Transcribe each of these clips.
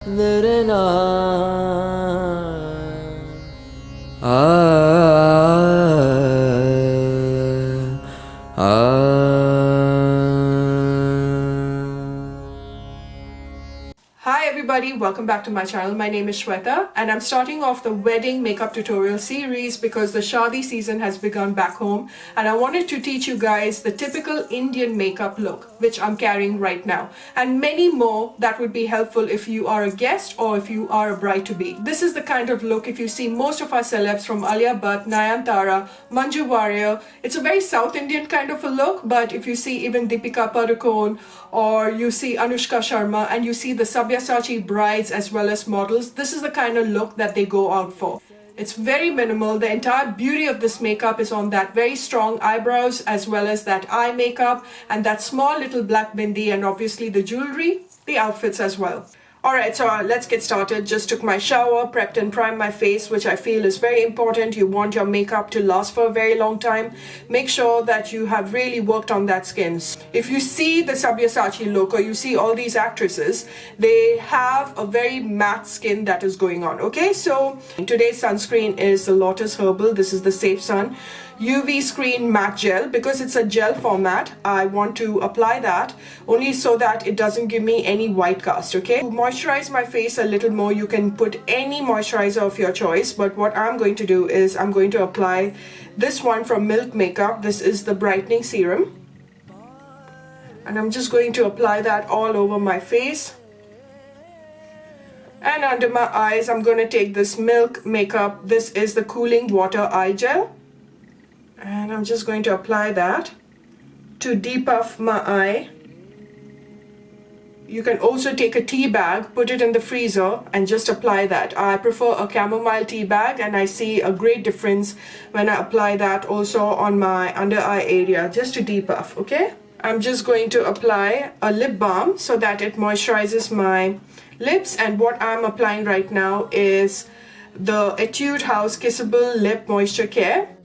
Hi everybody, welcome back to my channel. My name is Shweta and I'm starting off the wedding makeup tutorial series because the Shadi season has begun back home and I wanted to teach you guys the typical Indian makeup look which I'm carrying right now, and many more that would be helpful if you are a guest or if you are a bride-to-be. This is the kind of look if you see most of our celebs from Alia Bhatt, Nayanthara, Manju Warrior. It's a very South Indian kind of a look, but if you see even Deepika Padukone or you see Anushka Sharma and you see the SABYASACHI brides as well as models, this is the kind of look that they go out for. It's very minimal. The entire beauty of this makeup is on that very strong eyebrows as well as that eye makeup and that small little black bindi, and obviously the jewelry, the outfits as well. Alright, so let's get started. Just took my shower, prepped and primed my face, which I feel is very important. You want your makeup to last for a very long time. Make sure that you have really worked on that skin. If you see the Sabyasachi look or you see all these actresses, they have a very matte skin that is going on. Okay, so today's sunscreen is the LOTUS Herbal. This is the Safe Sun UV Screen Matte Gel. Because it's a gel format, I want to apply that only so that it doesn't give me any white cast. Okay, to moisturize my face a little more, you can put any moisturizer of your choice, but what I'm going to do is I'm going to apply this one from Milk Makeup. This is the brightening serum and I'm just going to apply that all over my face. And under my eyes, I'm going to take this Milk Makeup. This is the cooling water eye gel. And I'm just going to apply that to depuff my eye. You can also take a tea bag, put it in the freezer and just apply that. I prefer a chamomile tea bag and I see a great difference when I apply that also on my under eye area just to depuff. Okay, I'm just going to apply a lip balm so that it moisturizes my lips, and what I'm applying right now is the Etude House Kissable Lip Moisture Care.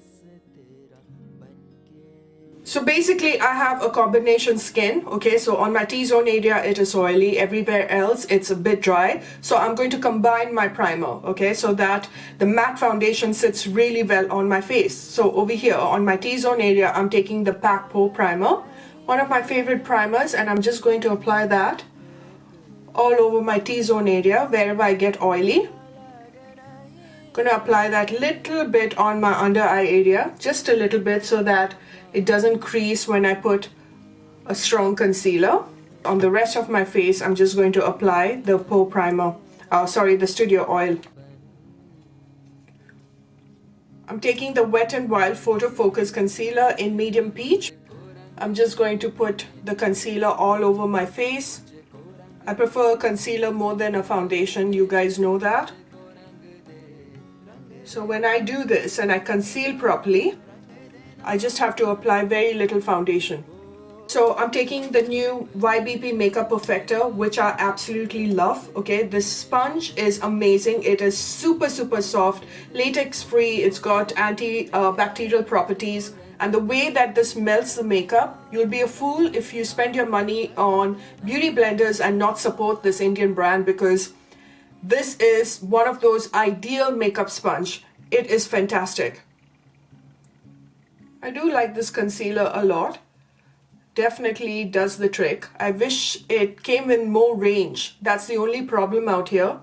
So basically I have a combination skin. Okay, so on my T-zone area it is oily, everywhere else it's a bit dry, so I'm going to combine my primer, okay, so that the matte foundation sits really well on my face. So over here on my T-zone area I'm taking the PORE primer, one of my favorite primers, and I'm just going to apply that all over my T-zone area wherever I get oily. Gonna apply that little bit on my under eye area, just a little bit, so that it doesn't crease when I put a strong concealer. On the rest of my face, I'm just going to apply the PORE primer, the Studio Oil. I'm taking the Wet n Wild Photofocus Concealer in Medium Peach. I'm just going to put the concealer all over my face. I prefer concealer more than a foundation, you guys know that. So when I do this and I conceal properly, I just have to apply very little foundation. So I'm taking the new YBP Makeup Perfector, which I absolutely love. Okay, this sponge is amazing. It is super soft, latex free. It's got antibacterial properties, and the way that this melts the makeup, you'll be a fool if you spend your money on beauty blenders and not support this Indian brand, because this is one of those ideal makeup sponge. It is fantastic. I do like this concealer a lot. Definitely does the trick. I wish it came in more range. That's the only problem out here.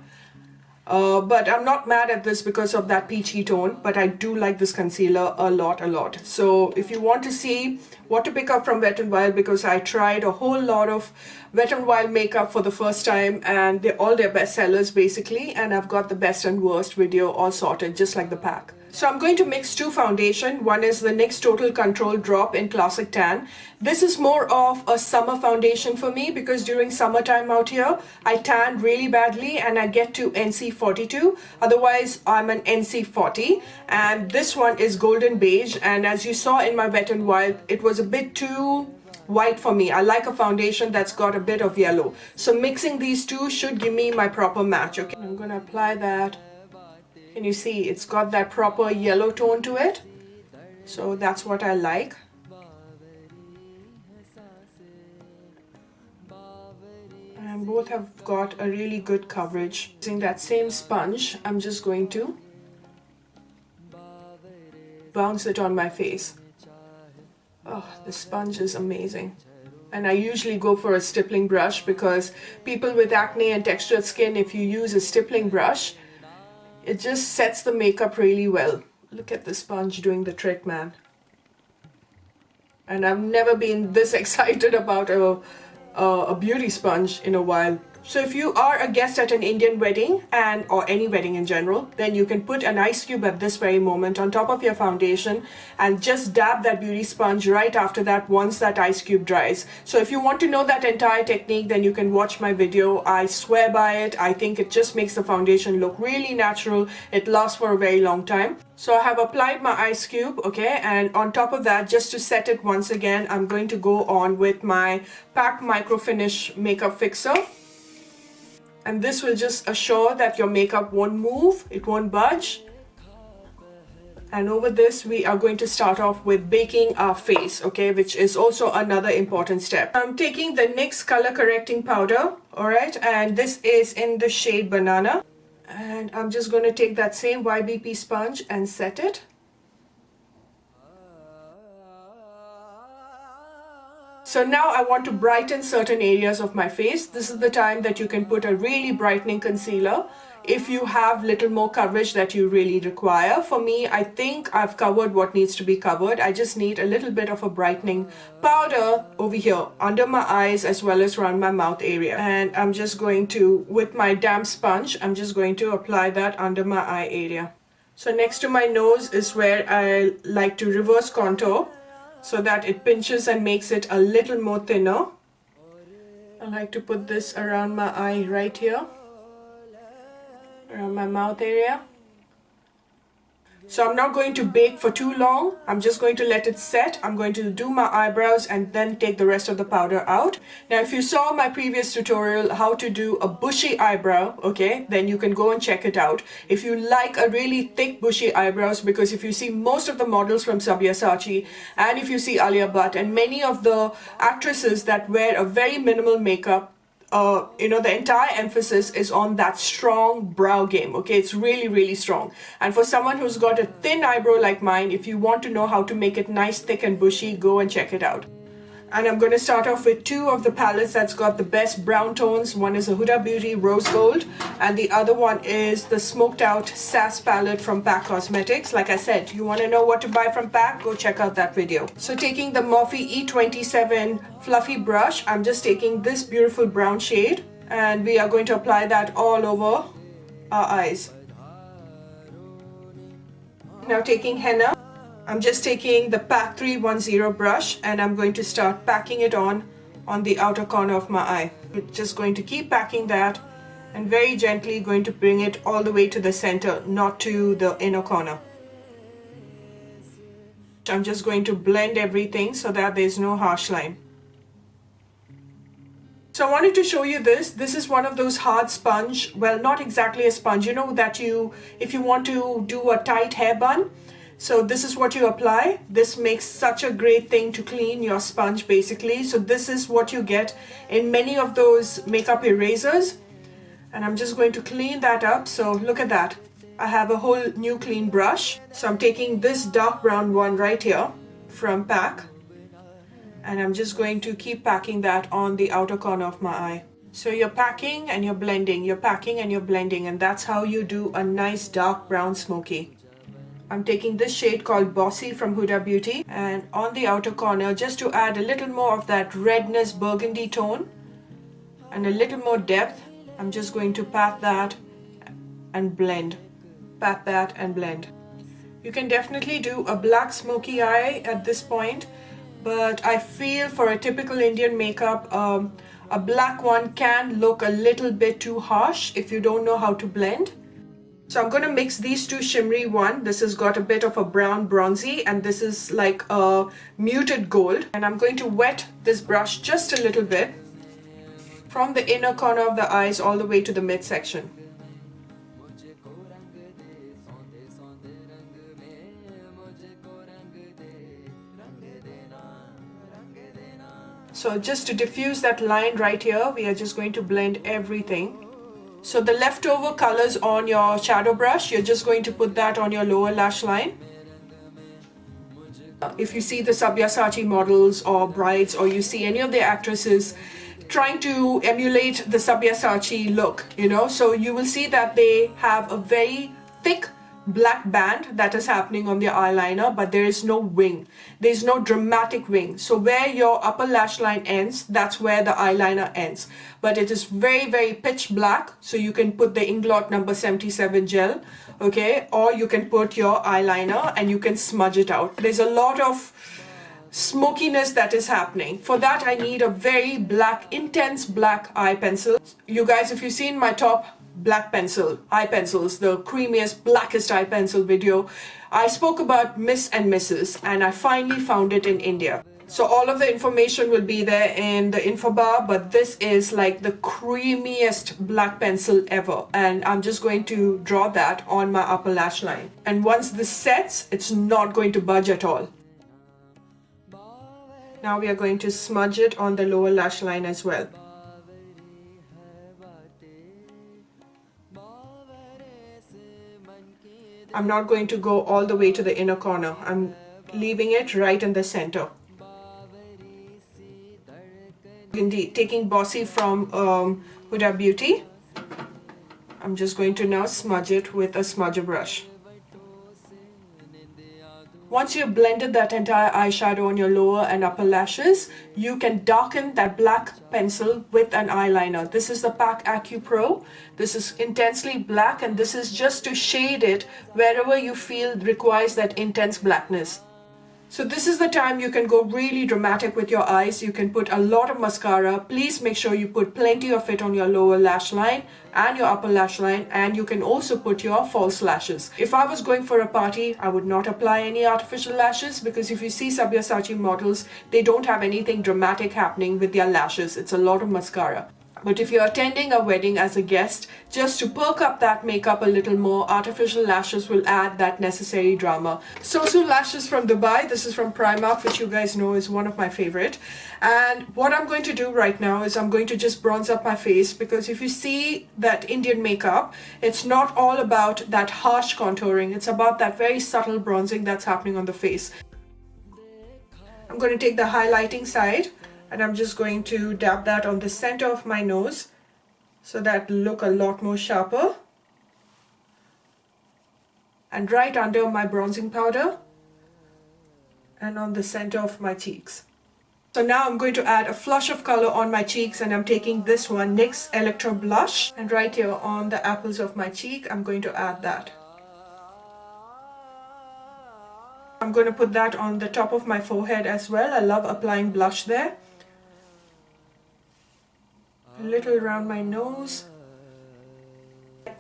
But I'm not mad at this because of that peachy tone, but I do like this concealer a lot. So if you want to see what to pick up from Wet n Wild, because I tried a whole lot of Wet n Wild makeup for the first time and they're all their best sellers basically, and I've got the best and worst video all sorted just like the pack. So I'm going to mix two foundation. One is the NYX Total Control Drop in Classic Tan. This is more of a summer foundation for me because during summertime out here, I tan really badly and I get to NC 42. Otherwise, I'm an NC 40. And this one is Golden Beige. And as you saw in my Wet n Wild, it was a bit too white for me. I like a foundation that's got a bit of yellow. So mixing these two should give me my proper match. Okay, I'm going to apply that. Can you see it's got that proper yellow tone to it? So that's what I like. I'm and both have got a really good coverage. Using that same sponge, I'm just going to bounce it on my face. Oh, the sponge is amazing. And I usually go for a stippling brush because people with acne and textured skin, if you use a stippling brush, it just sets the makeup really well. Look at the sponge doing the trick, man. And I've never been this excited about a beauty sponge in a while. So if you are a guest at an Indian wedding or any wedding in general, then you can put an ice cube at this very moment on top of your foundation and just dab that beauty sponge right after that once that ice cube dries. So if you want to know that entire technique, then you can watch my video. I swear by it. I think it just makes the foundation look really natural. It lasts for a very long time. So I have applied my ice cube, okay, and on top of that, just to set it once again, I'm going to go on with my PAC Micro Finish Makeup Fixer. And this will just assure that your makeup won't move, it won't budge. And over this, we are going to start off with baking our face, okay, which is also another important step. I'm taking the NYX Color Correcting Powder, alright, and this is in the shade Banana. And I'm just going to take that same YBP sponge and set it. So now I want to brighten certain areas of my face. This is the time that you can put a really brightening concealer if you have little more coverage that you really require. For me, I think I've covered what needs to be covered. I just need a little bit of a brightening powder over here under my eyes as well as around my mouth area. And I'm just going to, with my damp sponge, I'm just going to apply that under my eye area. So next to my nose is where I like to reverse contour, so that it pinches and makes it a little more thinner. I like to put this around my eye right here, around my mouth area. So I'm not going to bake for too long. I'm just going to let it set. I'm going to do my eyebrows and then take the rest of the powder out. Now, if you saw my previous tutorial how to do a bushy eyebrow, okay, then you can go and check it out. If you like a really thick bushy eyebrows, because if you see most of the models from Sabyasachi and if you see Alia Bhatt and many of the actresses that wear a very minimal makeup, the entire emphasis is on that strong brow game, okay? It's really, really strong. And for someone who's got a thin eyebrow like mine, if you want to know how to make it nice, thick and bushy, go and check it out. And I'm going to start off with two of the palettes that's got the best brown tones. One is a Huda Beauty Rose Gold and the other one is the Smoked Out Sass palette from PAC Cosmetics. Like I said, you want to know what to buy from PAC? Go check out that video. So taking the Morphe E27 fluffy brush, I'm just taking this beautiful brown shade and we are going to apply that all over our eyes. Now taking henna, I'm just taking the PAC 310 brush and I'm going to start packing it on the outer corner of my eye. We're just going to keep packing that and very gently going to bring it all the way to the center, not to the inner corner. I'm just going to blend everything so that there's no harsh line. So I wanted to show you this. This is one of those hard sponge, well, not exactly a sponge, you know, that if you want to do a tight hair bun, so this is what you apply. This makes such a great thing to clean your sponge basically. So this is what you get in many of those makeup erasers. And I'm just going to clean that up. So look at that. I have a whole new clean brush. So I'm taking this dark brown one right here from PAC. And I'm just going to keep packing that on the outer corner of my eye. So you're packing and you're blending, you're packing and you're blending, and that's how you do a nice dark brown smoky. I'm taking this shade called Bossy from Huda Beauty and on the outer corner just to add a little more of that redness burgundy tone and a little more depth, I'm just going to pat that and blend. Pat that and blend. You can definitely do a black smoky eye at this point, but I feel for a typical Indian makeup, a black one can look a little bit too harsh if you don't know how to blend. So I'm going to mix these two shimmery one. This has got a bit of a brown bronzy and this is like a muted gold. And I'm going to wet this brush just a little bit from the inner corner of the eyes all the way to the midsection. So just to diffuse that line right here, we are just going to blend everything. So the leftover colors on your shadow brush, you're just going to put that on your lower lash line. If you see the Sabyasachi models or brides, or you see any of the actresses trying to emulate the Sabyasachi look, you know, so you will see that they have a very thick black band that is happening on their eyeliner, but there is no wing. There's no dramatic wing. So where your upper lash line ends, that's where the eyeliner ends. But it is very, very pitch black. So you can put the Inglot number 77 gel, okay? Or you can put your eyeliner and you can smudge it out. There's a lot of smokiness that is happening. For that, I need a very black, intense black eye pencil. You guys, if you've seen my top black pencil, eye pencils, the creamiest, blackest eye pencil video, I spoke about Miss and Mrs. and I finally found it in India. So all of the information will be there in the info bar, but this is like the creamiest black pencil ever. And I'm just going to draw that on my upper lash line. And once this sets, it's not going to budge at all. Now we are going to smudge it on the lower lash line as well. I'm not going to go all the way to the inner corner. I'm leaving it right in the center. Indeed, taking Bossy from Huda Beauty, I'm just going to now smudge it with a smudger brush. Once you've blended that entire eyeshadow on your lower and upper lashes, you can darken that black pencil with an eyeliner. This is the PAC Acu Pro. This is intensely black, and this is just to shade it wherever you feel requires that intense blackness. So this is the time you can go really dramatic with your eyes. You can put a lot of mascara. Please make sure you put plenty of it on your lower lash line and your upper lash line, and you can also put your false lashes. If I was going for a party, I would not apply any artificial lashes, because if you see Sabyasachi models, they don't have anything dramatic happening with their lashes. It's a lot of mascara. But if you're attending a wedding as a guest, just to perk up that makeup a little more, artificial lashes will add that necessary drama. Sosu lashes from Dubai. This is from Primark, which you guys know is one of my favorite. And what I'm going to do right now is I'm going to just bronze up my face, because if you see that Indian makeup, it's not all about that harsh contouring. It's about that very subtle bronzing that's happening on the face. I'm going to take the highlighting side, and I'm just going to dab that on the center of my nose so that it'll look a lot more sharper. And right under my bronzing powder and on the center of my cheeks. So now I'm going to add a flush of color on my cheeks, and I'm taking this one, NYX Electro Blush. And right here on the apples of my cheek, I'm going to add that. I'm going to put that on the top of my forehead as well. I love applying blush there. A little around my nose.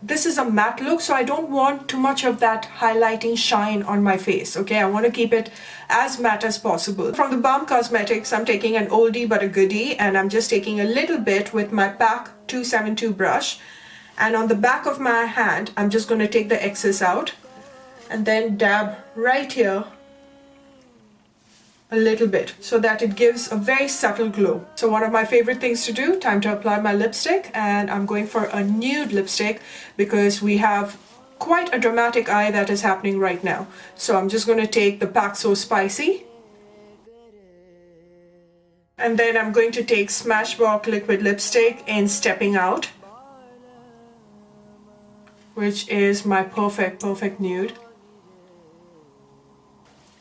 This is a matte look, so I don't want too much of that highlighting shine on my face, okay? I want to keep it as matte as possible. From the BALM Cosmetics, I'm taking an oldie but a goodie, and I'm just taking a little bit with my PAC 272 brush. And on the back of my hand, I'm just going to take the excess out and then dab right here a little bit, so that it gives a very subtle glow. So one of my favorite things to do, time to apply my lipstick, and I'm going for a nude lipstick because we have quite a dramatic eye that is happening right now. So I'm just going to take the PAC So Spicy, and then I'm going to take Smashbox liquid lipstick in Stepping Out, which is my perfect nude.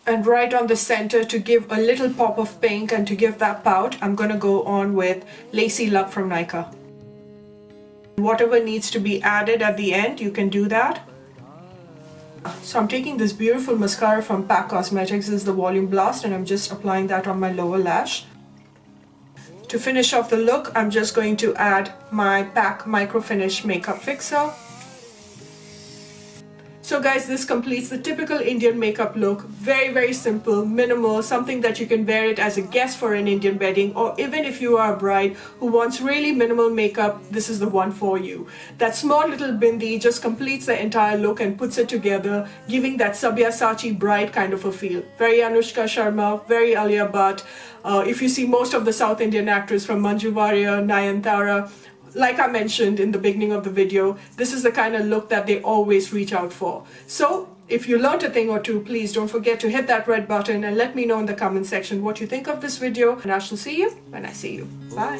And right on the center, to give a little pop of pink and to give that pout, I'm going to go on with Lacy Luck from Nykaa. Whatever needs to be added at the end, you can do that. So I'm taking this beautiful mascara from PAC Cosmetics. This is the Volume Blast, and I'm just applying that on my lower lash. To finish off the look, I'm just going to add my PAC Micro Finish Makeup Fixer. So guys, this completes the typical Indian makeup look. Very, very simple, minimal, something that you can wear it as a guest for an Indian wedding, or even if you are a bride who wants really minimal makeup, this is the one for you. That small little bindi just completes the entire look and puts it together, giving that Sabyasachi bride kind of a feel. Very Anushka Sharma, very Alia Bhatt. If you see most of the South Indian actors from Manju Warrier, Nayanthara, like I mentioned in the beginning of the video, this is the kind of look that they always reach out for. So if you learned a thing or two, please don't forget to hit that red button and let me know in the comment section what you think of this video, and I shall see you when I see you. Bye.